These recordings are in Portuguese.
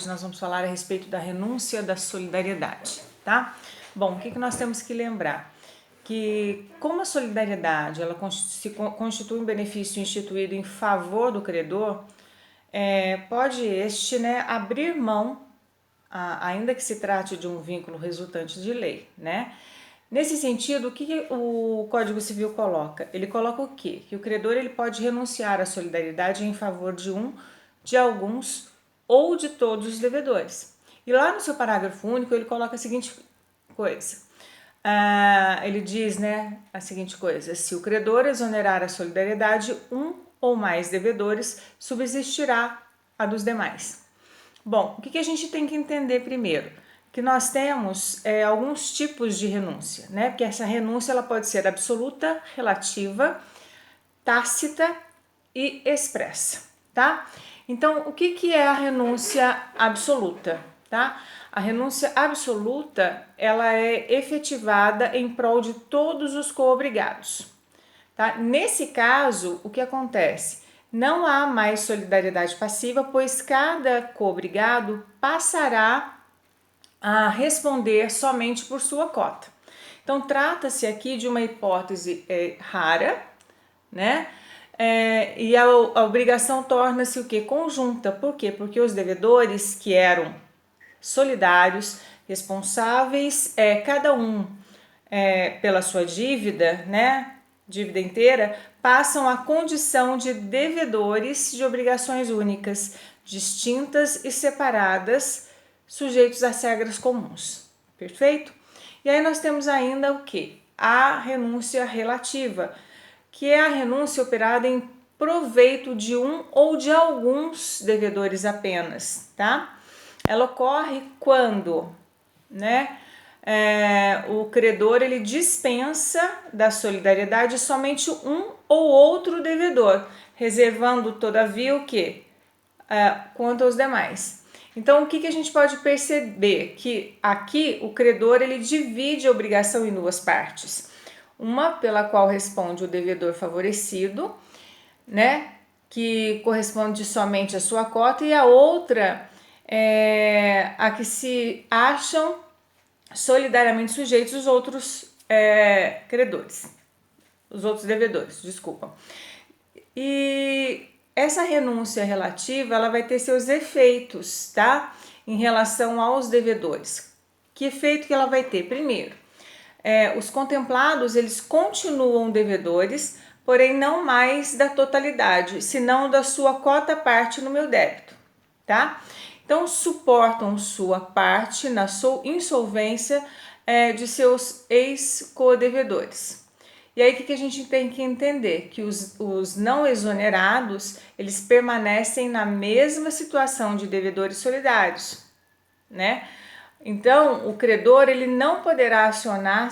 Hoje nós vamos falar a respeito da renúncia da solidariedade, tá? Bom, o que nós temos que lembrar? Que como a solidariedade ela se constitui um benefício instituído em favor do credor, pode este, abrir mão, ainda que se trate de um vínculo resultante de lei, né? Nesse sentido, o que o Código Civil coloca? Ele coloca o quê? Que o credor ele pode renunciar à solidariedade em favor de alguns ou de todos os devedores. E lá no seu parágrafo único ele coloca a seguinte coisa. Ele diz, a seguinte coisa: se o credor exonerar a solidariedade, um ou mais devedores, subsistirá a dos demais. Bom, o que a gente tem que entender primeiro? Que nós temos alguns tipos de renúncia, Porque essa renúncia ela pode ser absoluta, relativa, tácita e expressa, tá? Então, o que é a renúncia absoluta, tá? A renúncia absoluta, ela é efetivada em prol de todos os coobrigados, tá? Nesse caso, o que acontece? Não há mais solidariedade passiva, pois cada coobrigado passará a responder somente por sua cota. Então, trata-se aqui de uma hipótese rara, e a obrigação torna-se o quê? Conjunta. Por quê? Porque os devedores que eram solidários, responsáveis, cada um pela sua dívida, dívida inteira, passam à condição de devedores de obrigações únicas, distintas e separadas, sujeitos às regras comuns. Perfeito? E aí nós temos ainda o que? A renúncia relativa, que é a renúncia operada em proveito de um ou de alguns devedores apenas, tá? Ela ocorre quando, o credor ele dispensa da solidariedade somente um ou outro devedor, reservando todavia o que? Quanto aos demais. Então, o que a gente pode perceber? Que aqui o credor ele divide a obrigação em duas partes. Uma pela qual responde o devedor favorecido, que corresponde somente à sua cota, e a outra a que se acham solidariamente sujeitos os outros credores, os outros devedores, desculpa. E essa renúncia relativa, ela vai ter seus efeitos, tá? Em relação aos devedores. Que efeito que ela vai ter? Primeiro, os contemplados, eles continuam devedores, porém não mais da totalidade, senão da sua cota parte no meu débito, tá? Então, suportam sua parte na sua insolvência de seus ex-codevedores. E aí, o que a gente tem que entender? Que os não exonerados, eles permanecem na mesma situação de devedores solidários, Então, o credor ele não poderá acioná-lo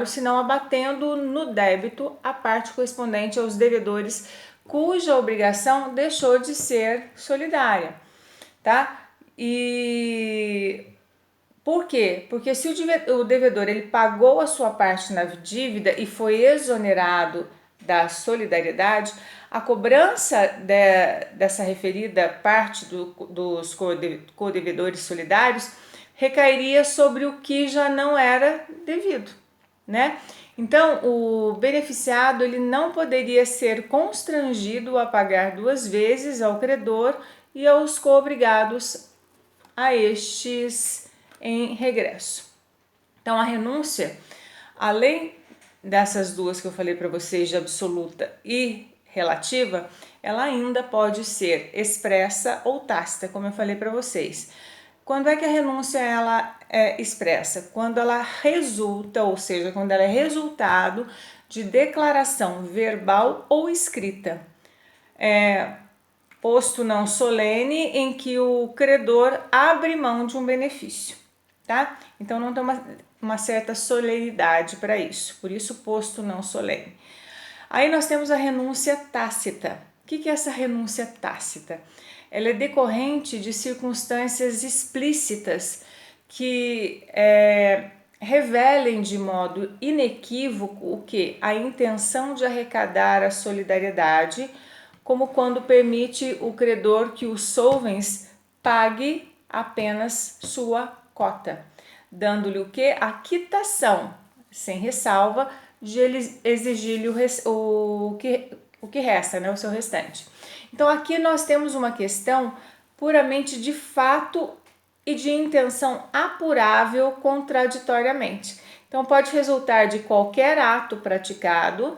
senão abatendo no débito a parte correspondente aos devedores cuja obrigação deixou de ser solidária, tá? E por quê? Porque se o devedor ele pagou a sua parte na dívida e foi exonerado da solidariedade, a cobrança dessa referida parte dos codevedores solidários recairia sobre o que já não era devido, Então, o beneficiado ele não poderia ser constrangido a pagar duas vezes ao credor e aos coobrigados a estes em regresso. Então, a renúncia, além dessas duas que eu falei para vocês, de absoluta e relativa, ela ainda pode ser expressa ou tácita, como eu falei para vocês. Quando é que a renúncia ela é expressa? Quando ela resulta, ou seja, quando ela é resultado de declaração verbal ou escrita, posto não solene em que o credor abre mão de um benefício, tá? Então não tem uma certa solenidade para isso, por isso posto não solene. Aí nós temos a renúncia tácita. O que é essa renúncia tácita? Ela é decorrente de circunstâncias explícitas que revelem de modo inequívoco o que? A intenção de arrecadar a solidariedade, como quando permite o credor que os solvens pague apenas sua cota, dando-lhe o que? A quitação, sem ressalva, de ele exigir-lhe o que resta, né? O seu restante. Então aqui nós temos uma questão puramente de fato e de intenção apurável contraditoriamente. Então pode resultar de qualquer ato praticado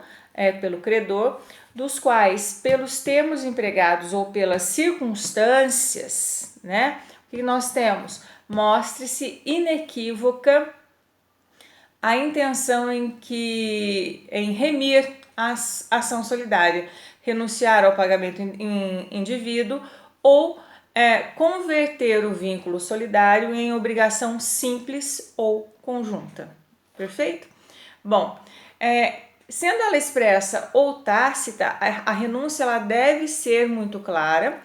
pelo credor, dos quais, pelos termos empregados ou pelas circunstâncias, né? O que nós temos? Mostre-se inequívoca a intenção em remir a ação solidária, renunciar ao pagamento em indivíduo ou converter o vínculo solidário em obrigação simples ou conjunta. Perfeito? Bom, sendo ela expressa ou tácita, a renúncia ela deve ser muito clara,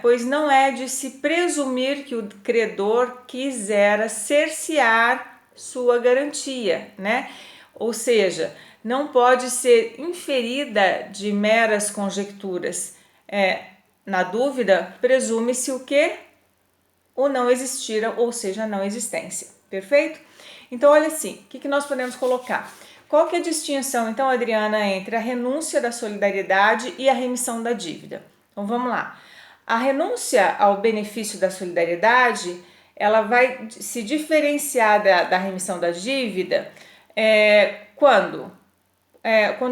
pois não é de se presumir que o credor quisera cercear sua garantia, né? Ou seja, não pode ser inferida de meras conjecturas. Na dúvida, presume-se o que? O não existir, ou seja, a não existência. Perfeito? Então, olha assim, o que nós podemos colocar? Qual que é a distinção, então, Adriana, entre a renúncia da solidariedade e a remissão da dívida? Então, vamos lá. A renúncia ao benefício da solidariedade, ela vai se diferenciar da remissão da dívida quando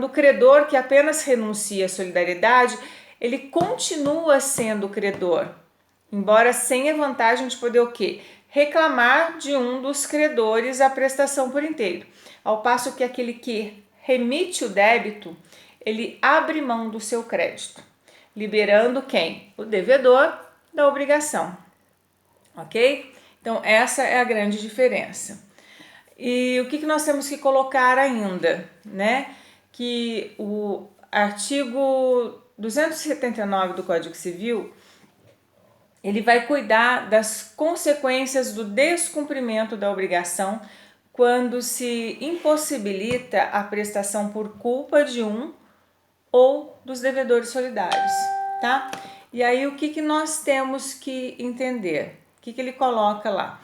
o credor que apenas renuncia à solidariedade, ele continua sendo credor, embora sem a vantagem de poder o quê? Reclamar de um dos credores a prestação por inteiro. Ao passo que aquele que remite o débito, ele abre mão do seu crédito, liberando quem? O devedor da obrigação. Ok? Então, essa é a grande diferença. E o que nós temos que colocar ainda, né? Que o artigo 279 do Código Civil, ele vai cuidar das consequências do descumprimento da obrigação quando se impossibilita a prestação por culpa de um ou dos devedores solidários, tá? E aí o que nós temos que entender? O que ele coloca lá?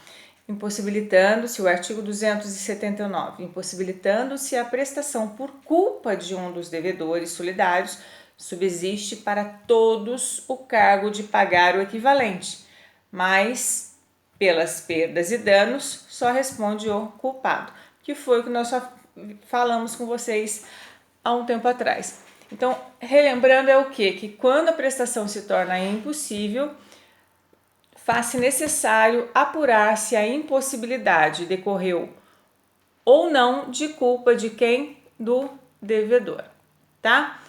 Impossibilitando-se, o artigo 279, impossibilitando-se a prestação por culpa de um dos devedores solidários, subsiste para todos o cargo de pagar o equivalente, mas pelas perdas e danos só responde o culpado, que foi o que nós falamos com vocês há um tempo atrás. Então, relembrando é o quê? Que quando a prestação se torna impossível, faz-se necessário apurar se a impossibilidade decorreu ou não de culpa de quem? Do devedor, tá?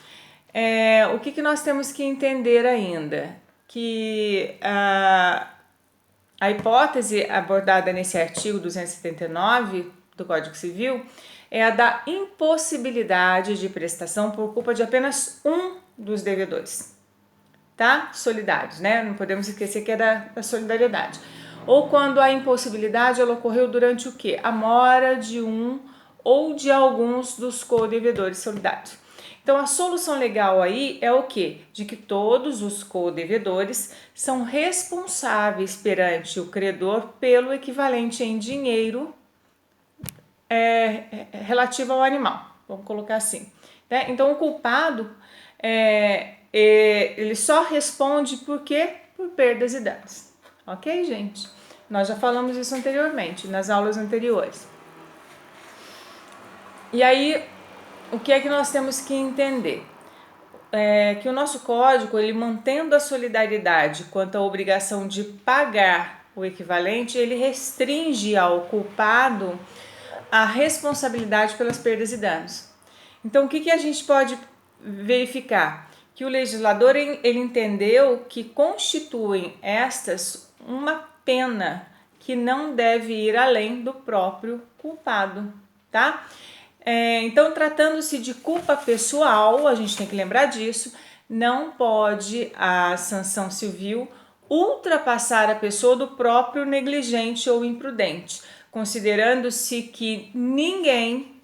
O que nós temos que entender ainda? Que a hipótese abordada nesse artigo 279 do Código Civil é a da impossibilidade de prestação por culpa de apenas um dos devedores, tá? Solidários, né? Não podemos esquecer que é da solidariedade. Ou quando a impossibilidade ela ocorreu durante o quê? A mora de um ou de alguns dos co-devedores solidários. Então, a solução legal aí é o quê? De que todos os co-devedores são responsáveis perante o credor pelo equivalente em dinheiro relativo ao animal. Vamos colocar assim. Né? Então, o culpado ele só responde por quê? Por perdas e danos. Ok, gente? Nós já falamos isso anteriormente, nas aulas anteriores. E aí, o que é que nós temos que entender? Que o nosso código, ele mantendo a solidariedade quanto à obrigação de pagar o equivalente, ele restringe ao culpado a responsabilidade pelas perdas e danos. Então, o que a gente pode verificar? Que o legislador ele entendeu que constituem estas uma pena que não deve ir além do próprio culpado, tá? Então, tratando-se de culpa pessoal, a gente tem que lembrar disso, não pode a sanção civil ultrapassar a pessoa do próprio negligente ou imprudente, considerando-se que ninguém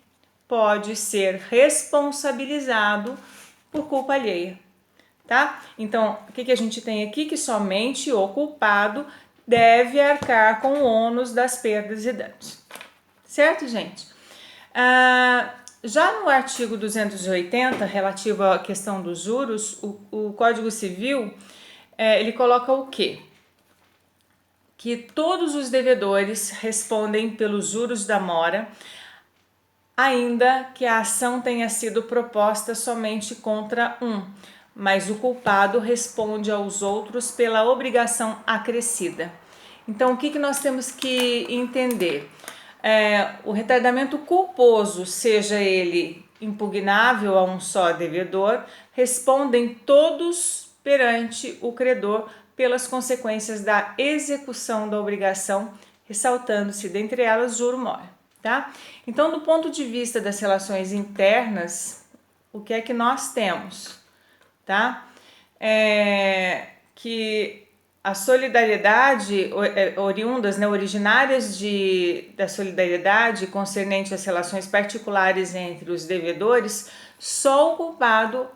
pode ser responsabilizado por culpa alheia, tá? Então, o que a gente tem aqui? Que somente o culpado deve arcar com o ônus das perdas e danos. Certo, gente? Já no artigo 280, relativo à questão dos juros, o Código Civil, ele coloca o quê? Que todos os devedores respondem pelos juros da mora, ainda que a ação tenha sido proposta somente contra um, mas o culpado responde aos outros pela obrigação acrescida. Então, o que nós temos que entender? O retardamento culposo, seja ele impugnável a um só devedor, respondem todos perante o credor pelas consequências da execução da obrigação, ressaltando-se dentre elas juro mora, tá? Então, do ponto de vista das relações internas, o que é que nós temos, tá? Que a solidariedade, oriundas, né, originárias da solidariedade concernente às relações particulares entre os devedores, só o culpado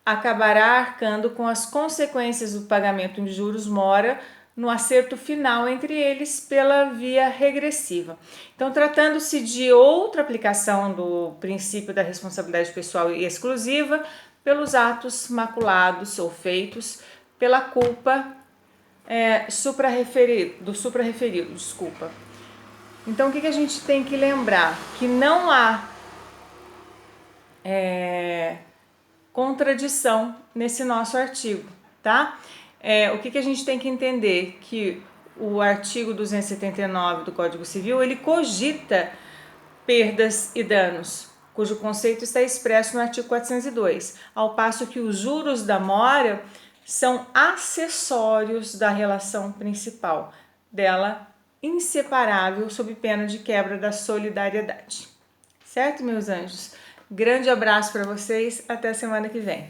acabará arcando com as consequências do pagamento de juros mora no acerto final entre eles pela via regressiva. Então, tratando-se de outra aplicação do princípio da responsabilidade pessoal e exclusiva pelos atos maculados ou feitos pela culpa do suprarreferido, desculpa. Então, o que a gente tem que lembrar? Que não há contradição nesse nosso artigo, tá? O que a gente tem que entender? Que o artigo 279 do Código Civil, ele cogita perdas e danos, cujo conceito está expresso no artigo 402, ao passo que os juros da mora são acessórios da relação principal, dela inseparável, sob pena de quebra da solidariedade. Certo, meus anjos? Grande abraço para vocês, até a semana que vem.